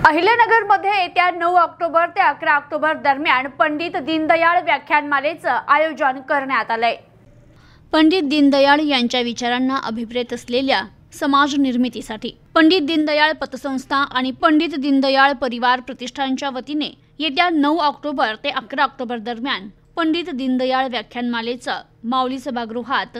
अहिल्यानगरमध्ये येत्या 9 ऑक्टोबर ते 11 ऑक्टोबर दरम्यान पंडित दीनदयाळ व्याख्यानमालेचं आयोजन करण्यात आलंय। पंडित दीनदयाळ यांच्या विचारांना अभिप्रेत असलेल्या समाज निर्मितीसाठी पंडित दीनदयाळ पतसंस्था आणि पंडित दीनदयाळ परिवार प्रतिष्ठानच्या वतीने येत्या 9 ऑक्टोबर ते 11 ऑक्टोबर दरम्यान पंडित दीनदयाळ व्याख्यानमालेचं माऊली सभागृहात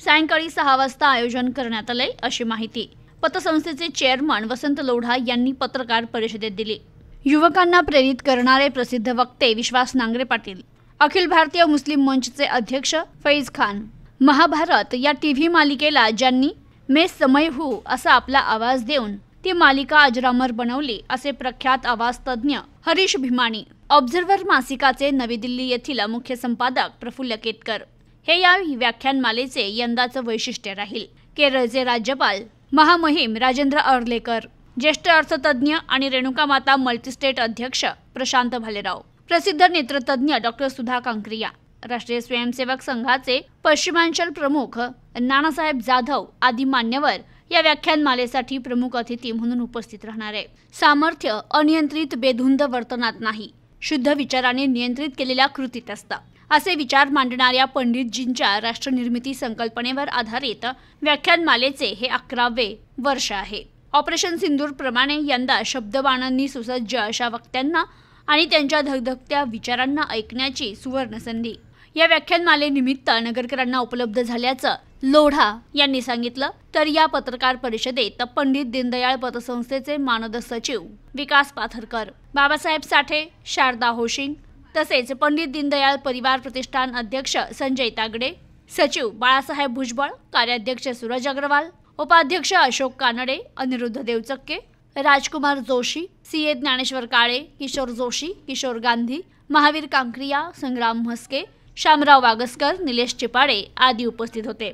सायंकाळी 6 वाजता आयोजन करण्यात आलंय, अशी माहिती पतसंस्थेचे चेअरमन वसंत लोढा यांनी पत्रकार परिषदेत दिली। युवकांना प्रेरित करणारे प्रसिद्ध वक्ते विश्वास नांगरे पाटील, अखिल भारतीय मुस्लिम मंचचे अध्यक्ष फैज खान, महाभारत या टीव्ही मालिकेला ज्यांनी मैं समय हूँ असा आपला आवाज देऊन ती मालिका अजरामर बनवली असे प्रख्यात आवाज तज्ञ हरीश भीमानी, ऑब्झर्व्हर मासिकाचे नवी दिल्ली येथील मुख्य संपादक प्रफुल्ल केतकर हे या व्याख्यानमालेचे यंदाचं वैशिष्ट्य राहील। केरळचे राज्यपाल महामहिम राजेंद्र अर्लेकर, ज्येष्ठ अर्थतज्ञ आणि रेणुका माता मल्टीस्टेट अध्यक्ष प्रशांत भालेराव, प्रसिद्ध नेत्रतज्ञ डॉक्टर सुधा कांक्रिया, राष्ट्रीय स्वयंसेवक संघाचे पश्चिमांचल प्रमुख नानासाहेब जाधव आदी मान्यवर या व्याख्यानमालेसाठी प्रमुख अतिथी म्हणून उपस्थित राहणार आहे। सामर्थ्य अनियंत्रित बेधुंद वर्तनात नाही, शुद्ध विचाराने नियंत्रित केलेल्या कृतीत असतं, असे विचार मांडणाऱ्या पंडितजींच्या राष्ट्रनिर्मिती संकल्पनेवर आधारित व्याख्यानमालेचे हे 11वे वर्ष आहे। ऑपरेशन सिंदूर प्रमाणे यंदा शब्दबाणांनी सुसज्ज अशा वक्त्यांना आणि त्यांच्या धगधगत्या विचारांना ऐकण्याची सुवर्ण संधी या व्याख्यानमालेनिमित्त नगरकरांना उपलब्ध झाल्याचं लोढा यांनी सांगितलं। तर या पत्रकार परिषदेत पंडित दीनदयाळ पतसंस्थेचे मानद सचिव विकास पाथरकर, बाबासाहेब साठे, शारदा होशिंग तसेच पंडित दीनदयाळ परिवार प्रतिष्ठान अध्यक्ष संजय तागडे, सचिव बाळासाहेब भुजबळ, कार्याध्यक्ष सूरज अग्रवाल, उपाध्यक्ष अशोक कानडे, अनिरुद्ध देवचक्के, राजकुमार जोशी, सीए ज्ञानेश्वर काळे, किशोर जोशी, किशोर गांधी, महावीर कांक्रिया, संग्राम म्हस्के, शामराव वागसकर, निलेश चिपाडे आदी उपस्थित होते।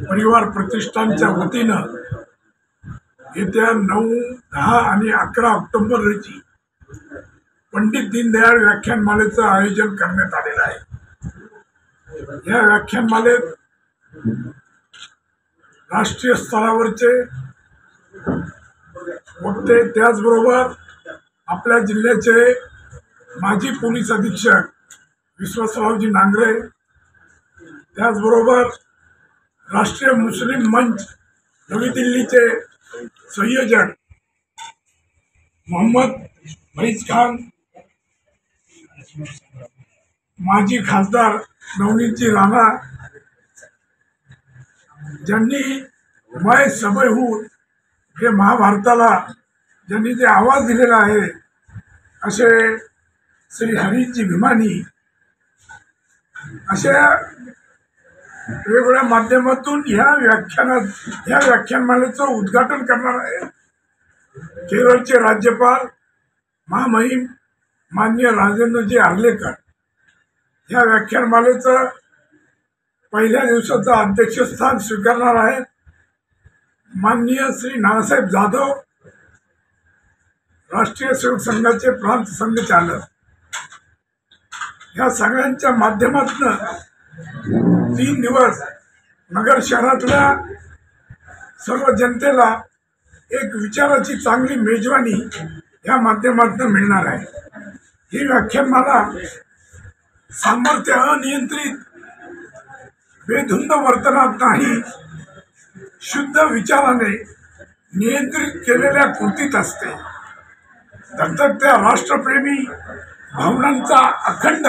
परिवार प्रतिष्ठानच्या वतीनं येत्या 9, 10 आणि 11 ऑक्टोबर रोजी पंडित दीनदयाळ व्याख्यानमालेचं आयोजन करण्यात आलेलं आहे। या व्याख्यानमालेत राष्ट्रीय स्तरावरचे वक्ते, त्याचबरोबर आपल्या जिल्ह्याचे माजी पोलीस अधीक्षक विश्वासरावजी नांगरे, त्याचबरोबर राष्ट्रीय मुस्लिम मंच नवी दिल्लीचे संयोजक मोहम्मद फैज खान, माजी खासदार नवनीतजी राणा, ज्यांनी मैं समय हूँ हे महाभारताला ज्यांनी जे आवाज दिलेला आहे असे श्री हरीशजी भीमानी, अशा वेगवेगळ्या माध्यमातून या व्याख्यानमालेचं उद्घाटन करणार आहे केरळचे राज्यपाल महामहिम माननीय राजेंद्रजी अर्लेकर। या व्याख्यानमालेचं पहिल्या दिवसाचं अध्यक्षस्थान स्वीकारणार आहेत माननीय श्री नानासाहेब जाधव, राष्ट्रीय सेवक संघाचे प्रांत संघचालक। या सगळ्यांच्या माध्यमातून 3 दिवस नगर शहरातल्या सर्व जनतेला एक विचाराची चांगली मेजवानी या माध्यमातून मिळणार आहे। ही व्याख्यानमाला सामर्थ्य अनियंत्रित बेधुंद वर्तनात नाही, शुद्ध विचाराने नियंत्रित केलेल्या कृतीत असते। धगधगत्या राष्ट्रप्रेमी भावनांचा अखंड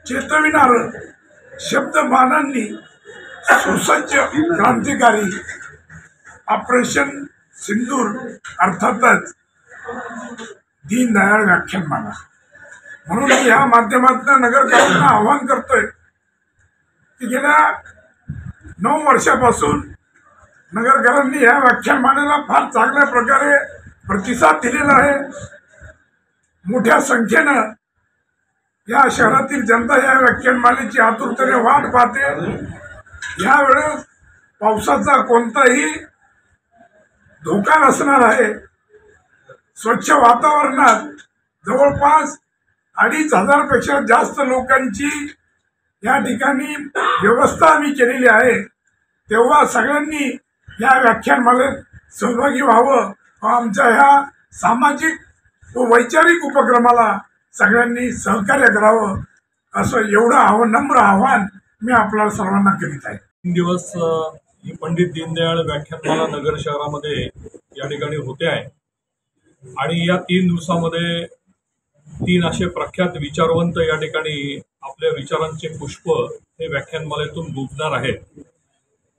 चेतविणारं शब्दबाणांनी सुसज्ज क्रांतिकारी ऑपरेशन सिंदूर अर्थातच दीनदयाळ व्याख्यानमाला म्हणून या माध्यमातून नगरकरांना आवाहन करतोय की गेल्या 9 वर्षापासून नगरकरांनी या व्याख्यानमालेला फार चांगल्या प्रकारे प्रतिसाद दिलेला आहे। मोठ्या संख्येनं या शहरातील जनता या व्याख्यानमालेची आतुरतेने वाट पाहते। यावेळेस पावसाचा कोणताही धोका नसणार आहे। स्वच्छ वातावरणात जवळपास 2,500 पेक्षा जास्त लोकांची या ठिकाणी व्यवस्था आम्ही केलेली आहे। तेव्हा सगळ्यांनी या व्याख्यानमालेत सहभागी व्हावं आमच्या ह्या सामाजिक व वैचारिक उपक्रमाला सगळ्यांनी सहकार्य करावं असं एवढं नम्र आव्हान मी आपल्याला सर्वांना करीत आहे. 3 दिवस ही पंडित दीनदयाळ व्याख्यानमाला नगर शहरामध्ये या ठिकाणी होते आहे आणि या 3 दिवसामध्ये 3 असे प्रख्यात विचारवंत या ठिकाणी आपल्या विचारांचे पुष्प हे व्याख्यानमालेतून गुंफणार आहेत.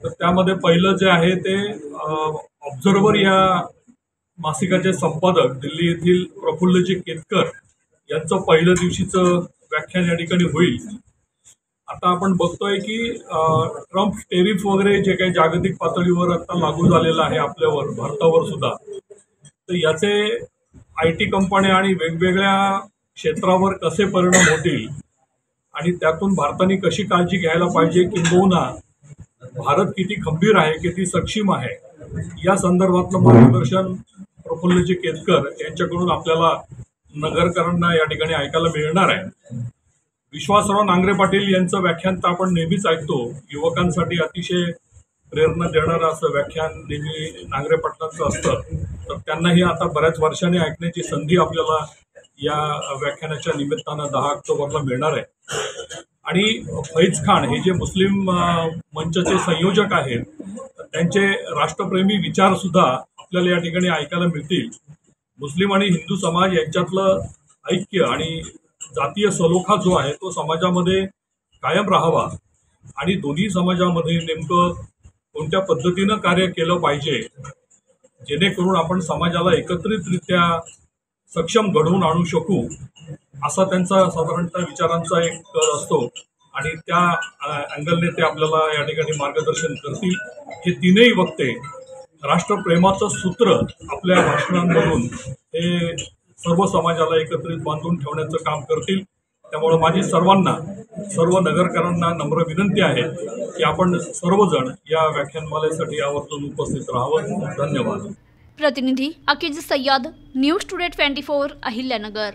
तर त्यामध्ये पहिलं जे आहे ते ऑब्झर्वर या मासिकाचे संपादक दिल्ली येथील प्रफुल्लजी केतकर यांचं पहिल्या दिवशीचं व्याख्यान या ठिकाणी होईल. आता आपण बघतोय की ट्रम्प टेरिफ वगैरे जे काही जागतिक पातळीवर आता लागू झालेलं आहे आपल्यावर, भारतावर सुद्धा, तर याचे IT कंपन्या आणि वेगवेगळ्या क्षेत्रावर कसे परिणाम होतील आणि त्यातून भारताने कशी काळजी घ्यायला पाहिजे, किंबहुना भारत किती खंबीर आहे, किती सक्षम आहे, या संदर्भातलं मार्गदर्शन प्रफुल्लजी केतकर यांच्याकडून आपल्याला नगरकरांना या ठिकाणी ऐकायला मिळणार आहे. विश्वासराव नांगरे पाटील यांचं व्याख्यान तर आपण नेहमीच ऐकतो. युवकांसाठी अतिशय प्रेरणा देणारं असं व्याख्यान नेहमी नांगरे पाटलांचं असतं. तर त्यांनाही आता बऱ्याच वर्षांनी ऐकण्याची संधी आपल्याला या व्याख्यानाच्या निमित्तानं 10 ऑक्टोबरला मिळणार आहे. आणि फैज खान हे जे मुस्लिम मंचचे संयोजक आहेत, त्यांचे राष्ट्रप्रेमी विचारसुद्धा आपल्याला या ठिकाणी ऐकायला मिळतील. मुस्लिम आणि हिंदू समाज यांच्यातलं ऐक्य आणि जातीय सलोखा जो आहे तो समाजामध्ये कायम राहावा आणि दोन्ही समाजामध्ये नेमकं कोणत्या पद्धतीनं कार्य केलं पाहिजे जेणेकरून आपण समाजाला एकत्रितरित्या सक्षम घडवून आणू शकू, असा त्यांचा साधारणतः विचारांचा एक कल असतो आणि त्या अँगलने ते आपल्याला या ठिकाणी मार्गदर्शन करतील. हे तीनही वक्ते राष्ट्रप्रेमाचं सूत्र आपल्या भाषणांमधून हे सर्व समाजाला एकत्रित बांधून ठेवण्याचं काम करतील. त्यामुळे माझी सर्व नगरकरांना नम्र विनंती आहे की आपण सर्वजण या व्याख्यानमालेसाठी आवर्जून उपस्थित राहावं. धन्यवाद. प्रतिनिधी अकीज सय्यद, न्यूज टुडे 24, अहिल्यानगर.